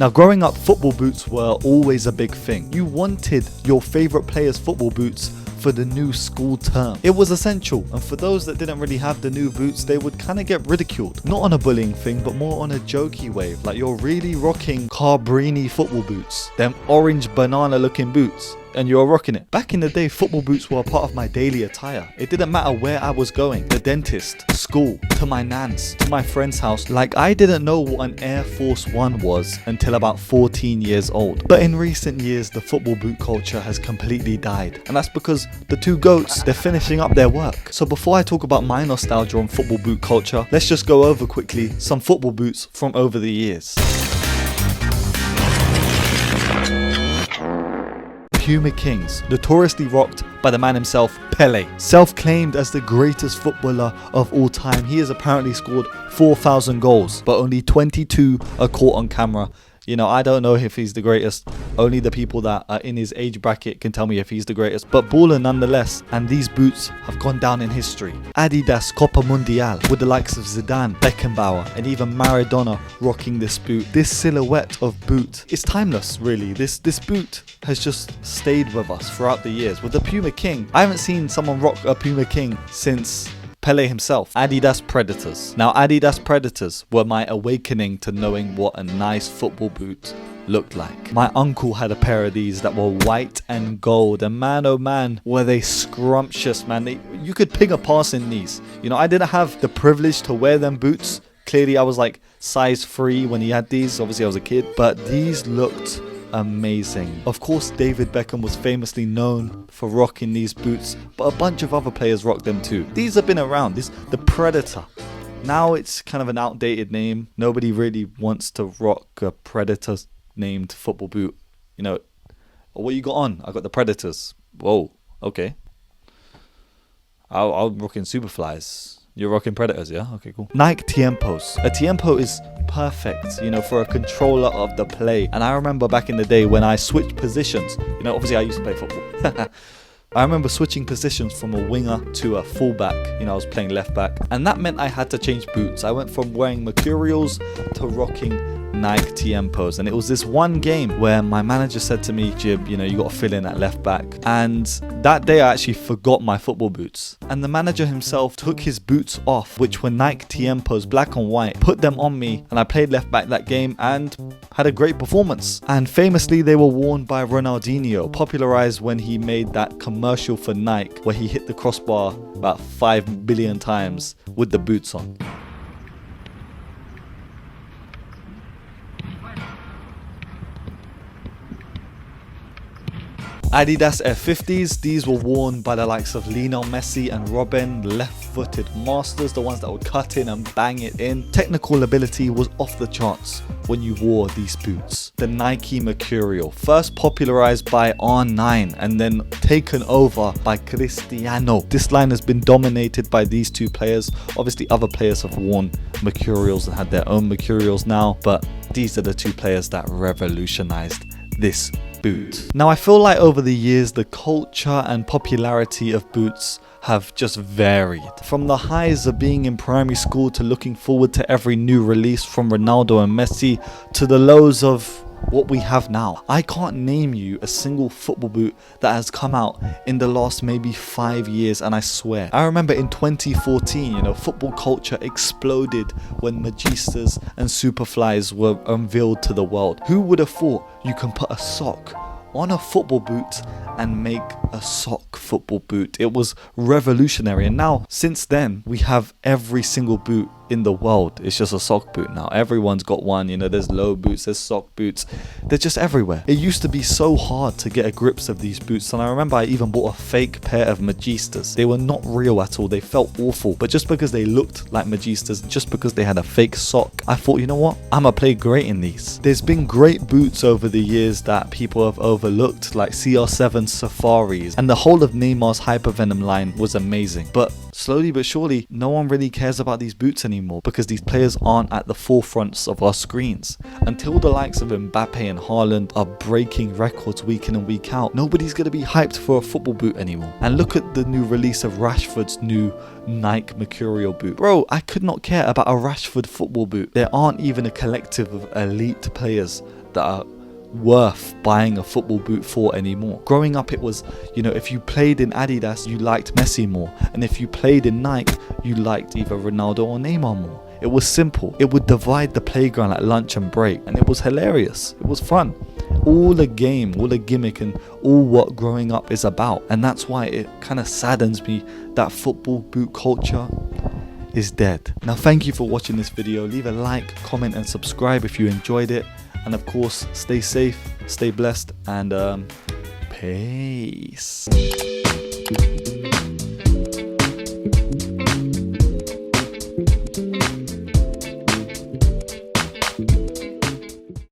Now, growing up, football boots were always a big thing. You wanted your favorite player's football boots for the new school term. It was essential, and for those that didn't really have the new boots, they would kind of get ridiculed. Not on a bullying thing, but more on a jokey wave. Like, you're really rocking Carbrini football boots, them orange banana looking boots, and you're rocking it. Back in the day, football boots were a part of my daily attire. It didn't matter where I was going, the dentist, school, to my nan's, to my friend's house. Like, I didn't know what an Air Force One was until about 14 years old. But in recent years, the football boot culture has completely died. And that's because the two GOATs, they're finishing up their work. So before I talk about my nostalgia on football boot culture, let's just go over quickly some football boots from over the years. Puma Kings, notoriously rocked by the man himself, Pele. Self-claimed as the greatest footballer of all time, he has apparently scored 4,000 goals, but only 22 are caught on camera. You know, I don't know if he's the greatest. Only the people that are in his age bracket can tell me if he's the greatest. But baller nonetheless, and these boots have gone down in history. Adidas Copa Mundial, with the likes of Zidane, Beckenbauer, and even Maradona rocking this boot. This silhouette of boot is timeless, really. This boot has just stayed with us throughout the years. With the Puma King, I haven't seen someone rock a Puma King since Pele himself. Adidas Predators. Now, Adidas Predators were my awakening to knowing what a nice football boot looked like. My uncle had a pair of these that were white and gold, and man oh man, were they scrumptious, man. You could ping a pass in these. You know, I didn't have the privilege to wear them boots. Clearly I was like size 3 when he had these. Obviously I was a kid, but these looked amazing. Of course, David Beckham was famously known for rocking these boots, but a bunch of other players rocked them too. These have been around. The Predator. Now it's kind of an outdated name. Nobody really wants to rock a Predator named football boot. You know, what you got on? I got the Predators. Whoa, okay. I'm rocking Superflies. You're rocking Predators, yeah? Okay, cool. Nike Tiempos. A Tiempo is perfect, you know, for a controller of the play. And I remember back in the day when I switched positions, you know, obviously I used to play football. I remember switching positions from a winger to a fullback. You know, I was playing left back. And that meant I had to change boots. I went from wearing Mercurials to rocking Nike Tiempos. And it was this one game where my manager said to me, Jib, you know, you got to fill in at left back. And that day I actually forgot my football boots. And the manager himself took his boots off, which were Nike Tiempos, black and white, put them on me, and I played left back that game and had a great performance. And famously, they were worn by Ronaldinho, popularized when he made that commercial for Nike where he hit the crossbar about 5 billion times with the boots on. Adidas F50s, these were worn by the likes of Lionel Messi and Robin, left-footed masters, the ones that would cut in and bang it in. Technical ability was off the charts when you wore these boots. The Nike Mercurial, first popularized by R9 and then taken over by Cristiano. This line has been dominated by these two players. Obviously other players have worn Mercurials and had their own Mercurials now, but these are the two players that revolutionized this boot. Now I feel like over the years the culture and popularity of boots have just varied. From the highs of being in primary school to looking forward to every new release from Ronaldo and Messi, to the lows of what we have now. I can't name you a single football boot that has come out in the last maybe 5 years, and I swear. I remember in 2014, you know, football culture exploded when Magistas and Superflies were unveiled to the world. Who would have thought you can put a sock on a football boot and make a sock football boot? It was revolutionary, and now since then we have every single boot in the world. It's just a sock boot now. Everyone's got one, you know, there's low boots, there's sock boots, they're just everywhere. It used to be so hard to get a grips of these boots, and I remember I even bought a fake pair of Magistas. They were not real at all, they felt awful, but just because they looked like Magistas, just because they had a fake sock, I thought, you know what, I'ma play great in these. There's been great boots over the years that people have overlooked, like CR7 Safaris, and the whole of Neymar's Hypervenom line was amazing. But slowly but surely, no one really cares about these boots anymore because these players aren't at the forefronts of our screens. Until the likes of Mbappe and Haaland are breaking records week in and week out, nobody's going to be hyped for a football boot anymore. And look at the new release of Rashford's new Nike Mercurial boot. Bro, I could not care about a Rashford football boot. There aren't even a collective of elite players that are worth buying a football boot for anymore. Growing up, it was, you know, if you played in Adidas, you liked Messi more, and if you played in Nike, you liked either Ronaldo or Neymar more. It was simple. It would divide the playground at lunch and break, and it was hilarious. It was fun. All a game, all a gimmick, and all what growing up is about. And that's why it kind of saddens me that football boot culture is dead. Now, thank you for watching this video. Leave a like, comment, and subscribe if you enjoyed it. And of course, stay safe, stay blessed, and peace.